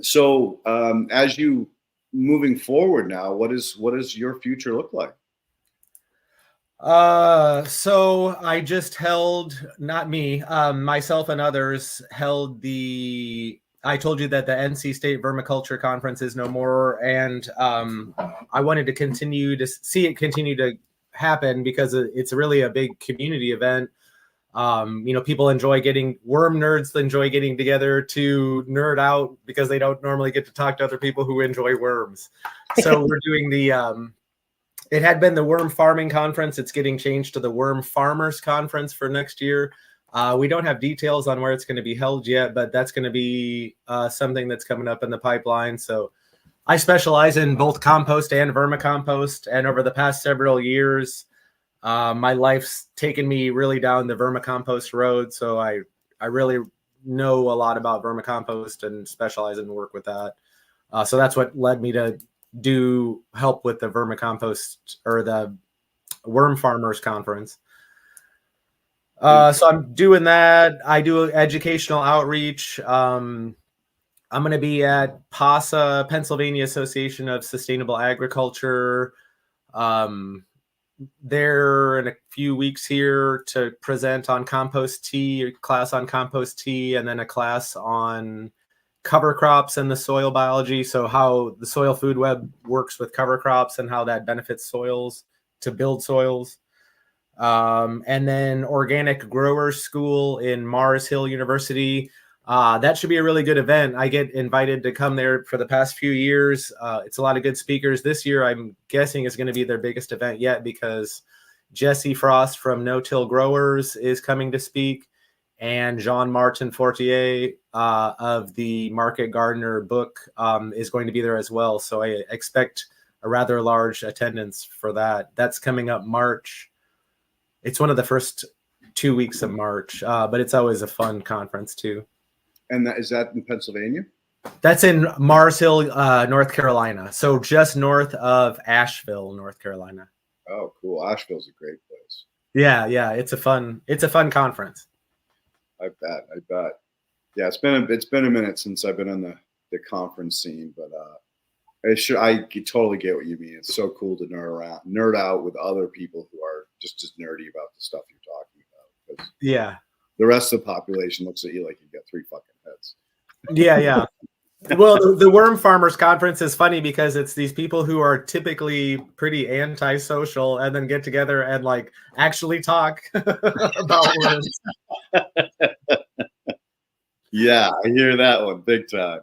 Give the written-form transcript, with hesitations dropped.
So as you moving forward now, what does your future look like? So I just held, not me, myself and others held I told you that the NC State Vermiculture Conference is no more, and I wanted to continue to see it continue to happen because it's really a big community event. People enjoy worm nerds enjoy getting together to nerd out because they don't normally get to talk to other people who enjoy worms. So we're doing it had been the Worm Farming Conference. It's getting changed to the Worm Farmers Conference for next year. We don't have details on where it's going to be held yet, but that's going to be something that's coming up in the pipeline. So I specialize in both compost and vermicompost. And over the past several years, my life's taken me really down the vermicompost road. So I really know a lot about vermicompost and specialize and work with that. So that's what led me to help with the vermicompost or the Worm Farmers Conference. So I'm doing that. I do educational outreach. I'm going to be at PASA, Pennsylvania Association of Sustainable Agriculture, there in a few weeks here to present on compost tea, a class on compost tea, and then a class on cover crops and the soil biology. So how the soil food web works with cover crops and how that benefits soils to build soils. And then organic growers school in Mars Hill University. That should be a really good event. I get invited to come there for the past few years. It's a lot of good speakers. This year, I'm guessing is going to be their biggest event yet because Jesse Frost from No Till Growers is coming to speak. And Jean-Martin Fortier of the Market Gardener book is going to be there as well. So I expect a rather large attendance for that. That's coming up March. It's one of the first 2 weeks of March, but it's always a fun conference too. And is that in Pennsylvania? That's in Mars Hill, North Carolina. So just north of Asheville, North Carolina. Oh, cool. Asheville's a great place. Yeah. It's a fun conference. I bet. Yeah, it's been a minute since I've been on the conference scene, but I totally get what you mean. It's so cool to nerd out with other people who are just nerdy about the stuff you're talking about. Yeah. The rest of the population looks at you like you've got 3 fucking heads. Yeah. Well, the Worm Farmers Conference is funny because it's these people who are typically pretty antisocial and then get together and like actually talk about worms. Yeah, I hear that one big time.